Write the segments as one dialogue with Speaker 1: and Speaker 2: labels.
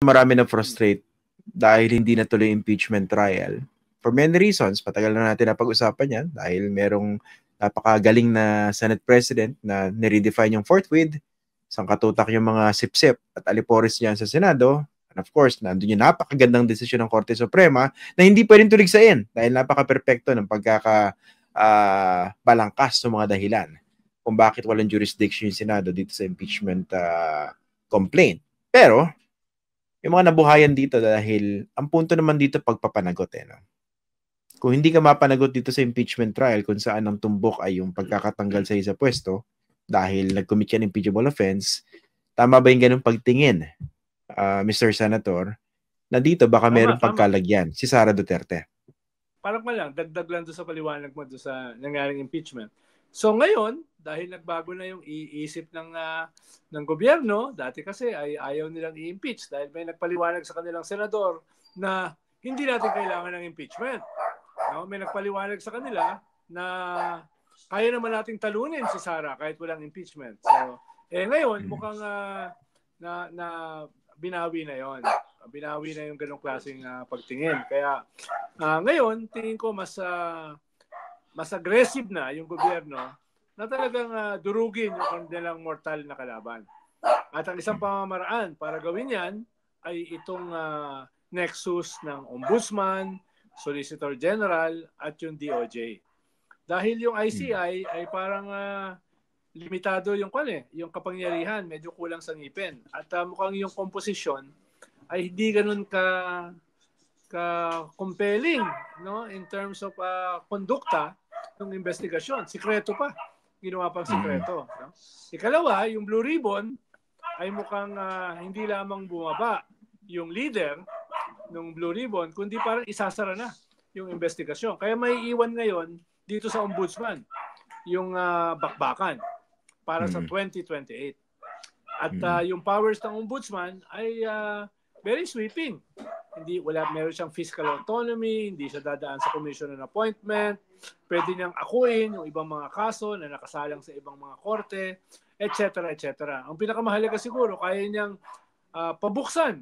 Speaker 1: marami na frustrate dahil hindi natuloy impeachment trial. For many reasons, patagal na natin napag-usapan yan dahil merong napakagaling na Senate President na niredefine yung fourth with, sangkatutak yung mga sip-sip at aliporis niyan sa Senado. And of course, nandun yung napakagandang desisyon ng Korte Suprema na hindi pwedeng tuligsain dahil napaka-perpekto ng balangkas ng mga dahilan kung bakit walang jurisdiction yung Senado dito sa impeachment complaint. Pero, yung mga nabuhayan dito dahil ang punto naman dito pagpapanagot no? Kung hindi ka mapanagot dito sa impeachment trial kung saan ang tumbok ay yung pagkakatanggal sa isa pwesto dahil nag-commit ka ng impeachable offense, tama ba yung ganung pagtingin, Mr. Senator, na dito baka mayroong pagkalagyan si Sara Duterte?
Speaker 2: Parang lang, dagdag lang doon sa paliwanag mo doon sa nangyaring impeachment. So ngayon, dahil nagbago na yung iisip ng gobyerno, dati kasi ay ayaw nilang i-impeach dahil may nagpaliwanag sa kanilang senador na hindi natin kailangan ng impeachment. No? May nagpaliwanag sa kanila na kaya naman nating talunin si Sara kahit walang impeachment. So, ngayon mukhang na binawi na 'yon. Binawi na yung ganong klaseng pagtingin. Kaya ngayon tingin ko mas aggressive na yung gobyerno na talagang durugin yung kanilang mortal na kalaban. At ang isang pamamaraan para gawin yan ay itong nexus ng Ombudsman, Solicitor General at yung DOJ. Dahil yung ICI ay parang limitado yung yung kapangyarihan, medyo kulang sa ngipin. At mukhang yung composition ay hindi ganun ka compelling, no, in terms of kondukta ng investigasyon. Sikreto pa. Ginawa pang sikreto. No? Ikalawa, yung Blue Ribbon ay mukhang hindi lamang bumaba yung leader ng Blue Ribbon, kundi parang isasara na yung investigasyon. Kaya may iwan ngayon dito sa Ombudsman yung bakbakan para sa 2028. At yung powers ng Ombudsman ay very sweeping. Meron siyang fiscal autonomy, hindi siya dadaan sa commission on appointment, pwede niyang akuin yung ibang mga kaso na nakasalang sa ibang mga korte, etc. etc. Ang pinakamahalaga siguro, kaya niyang pabuksan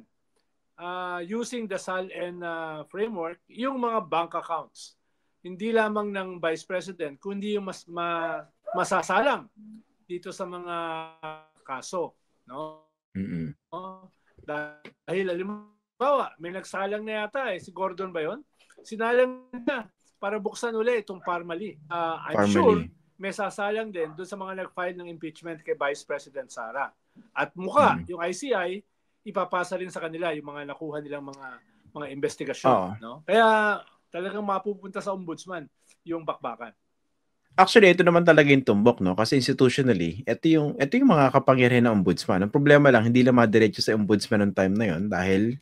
Speaker 2: using the SALN framework yung mga bank accounts. Hindi lamang ng Vice President, kundi yung masasalang dito sa mga kaso. No? Dahil halimbawa, may nagsalang na yata si Gordon ba yun? Sinalang na para buksan ulit itong Parmali. I'm sure may sasalang din doon sa mga nag-file ng impeachment kay Vice President Sara. At yung ICI, ipapasa rin sa kanila yung mga nakuha nilang mga investigasyon. No? Kaya talagang mapupunta sa Ombudsman yung bakbakan.
Speaker 1: Actually, ito naman talaga yung tumbok, no? Kasi institutionally, ito yung mga kapangyarihan ng Ombudsman. Ang problema lang, hindi lang madiretso sa Ombudsman noong time na yon dahil,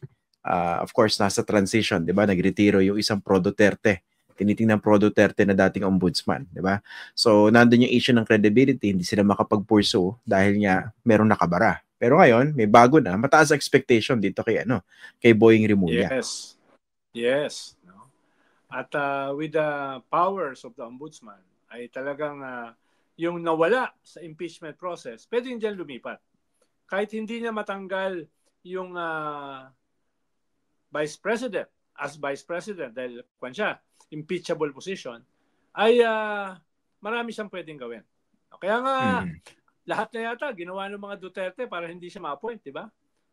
Speaker 1: of course, nasa transition, di ba? Nagretiro yung isang pro-Duterte. Tinitingnan pro-Duterte na dating Ombudsman, di ba? So, nandun yung issue ng credibility, hindi sila makapag-pursue dahil nga merong nakabara. Pero ngayon, may bago na, mataas expectation dito kay Boying Rimulya.
Speaker 2: Yes. No? At with the powers of the Ombudsman, ay talagang yung nawala sa impeachment process, pwede dyan lumipat. Kahit hindi niya matanggal yung Vice President, as Vice President, dahil siya, impeachable position, ay marami siyang pwedeng gawin. Kaya nga, lahat na yata ginawa ng mga Duterte para hindi siya ma-appoint, di ba?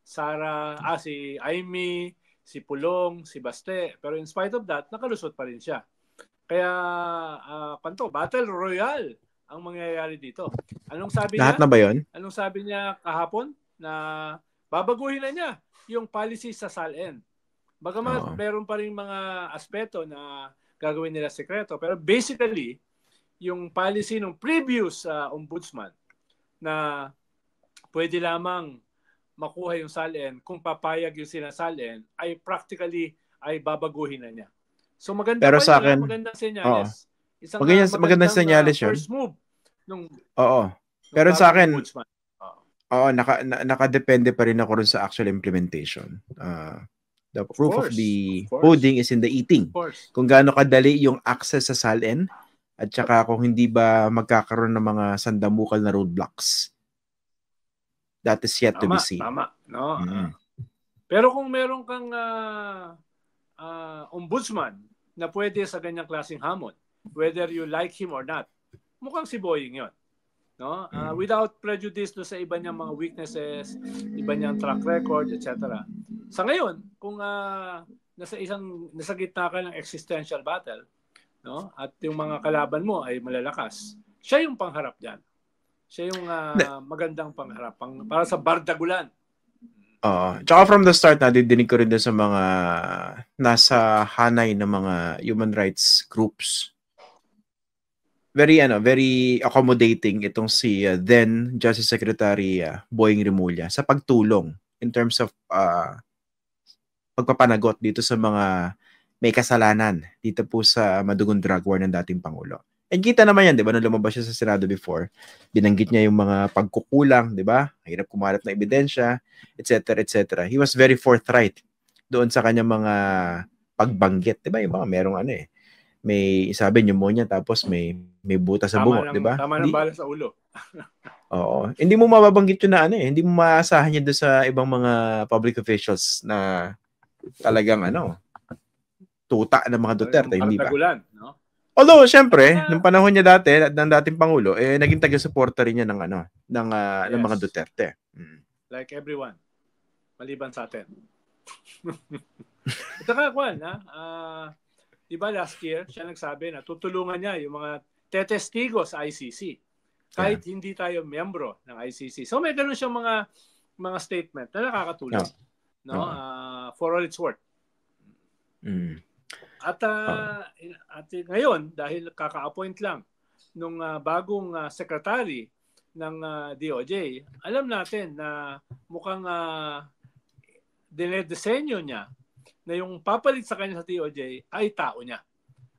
Speaker 2: Si Aimee, si Pulong, si Baste. Pero in spite of that, nakalusot pa rin siya. Kaya, Battle Royale ang mangyayari dito. Anong sabi niya?
Speaker 1: Lahat na ba yun?
Speaker 2: Anong sabi niya kahapon? Na babaguhin na niya yung policy sa SALN. Bagamat meron pa rin mga aspeto na gagawin nila sekreto. Pero basically, yung policy ng previous ombudsman na pwede lamang makuha yung SALN kung papayag yung sinasalen ay practically ay babaguhin na niya. So maganda
Speaker 1: pero sa akin,
Speaker 2: magandang senyales.
Speaker 1: Magandang senyales yun.
Speaker 2: First move nung
Speaker 1: pero sa akin, nakadepende pa rin ako rin sa actual implementation. The proof of the pudding is in the eating. Kung gaano kadali yung access sa SALN at saka kung hindi ba magkakaroon ng mga sandamukal na roadblocks. That is yet to be seen.
Speaker 2: Tama. No? Pero kung meron kang ombudsman na pwede sa ganyang klaseng hamon, whether you like him or not, mukhang si Boying yon. No? Without prejudice do sa iba niyang mga weaknesses, iba niyang track record, etc. Sa ngayon, kung nasa gitna ka ng existential battle, no? At yung mga kalaban mo ay malalakas, siya yung pangharap diyan. Siya yung magandang pangharap para sa bardagulan.
Speaker 1: Tsaka from the start, nadidinig ko rin din sa mga nasa hanay ng mga human rights groups. Very accommodating itong si then Justice Secretary Boying Rimulya sa pagtulong in terms of pagpapanagot dito sa mga may kasalanan dito po sa madugong drug war ng dating Pangulo. And kita naman yan, di ba, nung lumabas siya sa Senado before, binanggit niya yung mga pagkukulang, di ba? Hirap kumarap na ebidensya, etc., etc. He was very forthright doon sa kanyang mga pagbanggit, di ba? Yung mga merong may sabi pneumonia tapos may butas sa bungo, di ba?
Speaker 2: Tama ng bala sa ulo.
Speaker 1: Oo. Hindi mo mababanggit yun na hindi mo maasahan yun doon sa ibang mga public officials na talagang tuta ng mga Duterte, hindi ba?
Speaker 2: No?
Speaker 1: Although, syempre, nung panahon niya dati, ng dating Pangulo, naging taga-suporta rin niya ng mga Duterte.
Speaker 2: Like everyone. Maliban sa atin. Ito ka, Juan, di ba last year, siya nagsabi na tutulungan niya yung mga tetestigo sa ICC. Kahit hindi tayo miyembro ng ICC. So may ganun siyang mga statement na nakakatulong. No? For all it's worth. At ngayon, dahil kaka-appoint lang nung bagong secretary ng DOJ, alam natin na mukhang dinedesenyo niya na yung papalit sa kanya sa DOJ ay tao niya.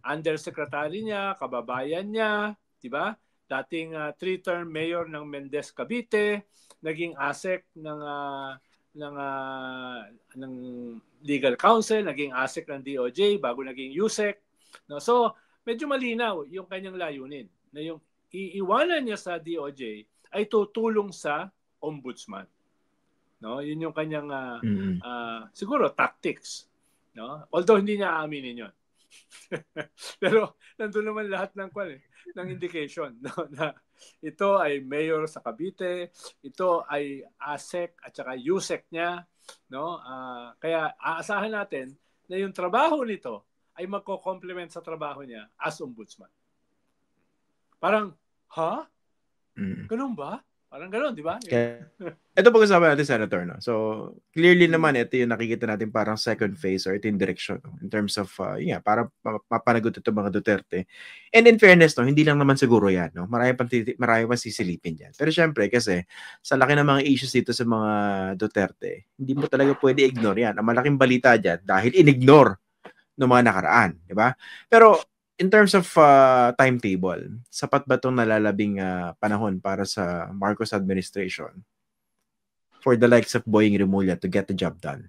Speaker 2: Undersecretary niya, kababayan niya, di ba? Dating 3-term mayor ng Mendez Cavite, naging ASEC ng legal counsel, naging ASEC ng DOJ bago naging USEC. No? So, medyo malinaw yung kanyang layunin na yung iiwanan niya sa DOJ ay tutulong sa ombudsman. No? Yun yung kanyang siguro tactics. No? Although hindi niya aaminin yun. Pero nandun naman lahat ng indication, no? Na ito ay mayor sa Cavite, ito ay ASEC at saka USEC niya, no? Kaya aasahan natin na yung trabaho nito ay magko-complement sa trabaho niya as ombudsman. Parang, ganun ba? Parang ganun, di ba?
Speaker 1: Ito pag-usapan natin, Senator. No? So, clearly naman, ito yung nakikita natin parang second phase or ito yung direction in terms of, para mapanagot ito mga Duterte. And in fairness, no, hindi lang naman siguro yan. No? Marami pa sisilipin yan. Pero syempre, kasi sa laki ng mga issues dito sa mga Duterte, hindi mo talaga pwede ignore yan. Ang malaking balita dyan dahil in-ignore ng mga nakaraan. Di ba? Pero, in terms of timetable, sapat ba itong nalalabing panahon para sa Marcos administration for the likes of Boying Rimulya to get the job done?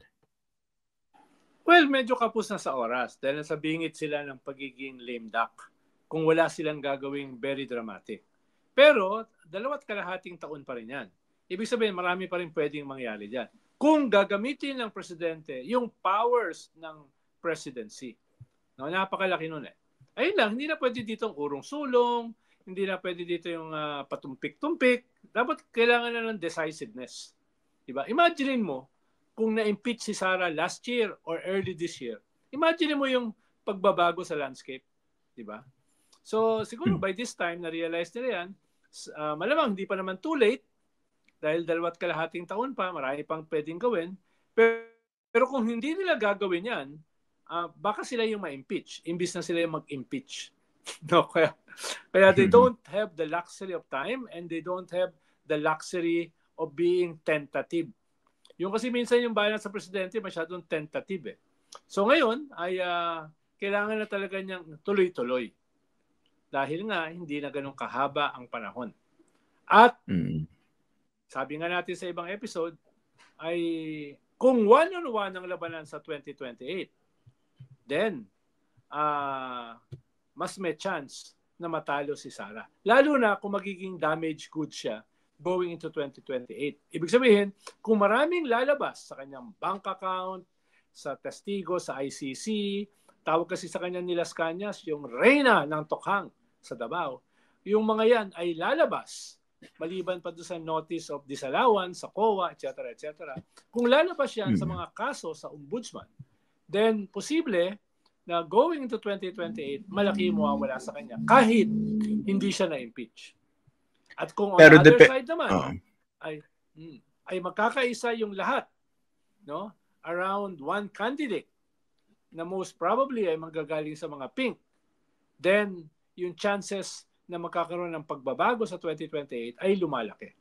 Speaker 2: Well, medyo kapos na sa oras dahil nasa bingit sila ng pagiging lame duck kung wala silang gagawing very dramatic. Pero, 2.5 taon pa rin yan. Ibig sabihin, marami pa rin pwedeng mangyari dyan. Kung gagamitin ng presidente yung powers ng presidency. No, napakalaki nun Ayun lang, hindi na pwede dito ang urong-sulong, hindi na pwede dito yung patumpik-tumpik. Dapat kailangan na ng decisiveness. Diba? Imagine mo, kung na-impeach si Sara last year or early this year, imagine mo yung pagbabago sa landscape. Diba? So, siguro by this time, na-realize nila yan, malamang hindi pa naman too late, dahil 2.5 taon pa, marami pang pwedeng gawin. Pero kung hindi nila gagawin yan, baka sila yung ma-impeach, imbis na sila yung mag-impeach. No, kaya they don't have the luxury of time and they don't have the luxury of being tentative. Yung kasi minsan yung balance sa presidente masyadong tentative So ngayon ay kailangan na talaga niyang tuloy-tuloy. Dahil nga hindi na ganun kahaba ang panahon. At sabi nga natin sa ibang episode ay kung one-on-one ang labanan sa 2028, then mas may chance na matalo si Sara. Lalo na kung magiging damage goods siya going into 2028. Ibig sabihin, kung maraming lalabas sa kanyang bank account, sa testigo, sa ICC, tawag kasi sa kanya ni Las Cañas, yung reyna ng tokhang sa Davao, yung mga yan ay lalabas, maliban pa doon sa notice of disallowance, sa COA, etc. etc. Kung lalabas yan sa mga kaso sa ombudsman, then posible na going into 2028, malaki yung mawawala sa kanya kahit hindi siya na-impeach. At kung on the other side naman, ay magkakaisa yung lahat, no? Around one candidate na most probably ay manggagaling sa mga pink, then yung chances na magkakaroon ng pagbabago sa 2028 ay lumalaki.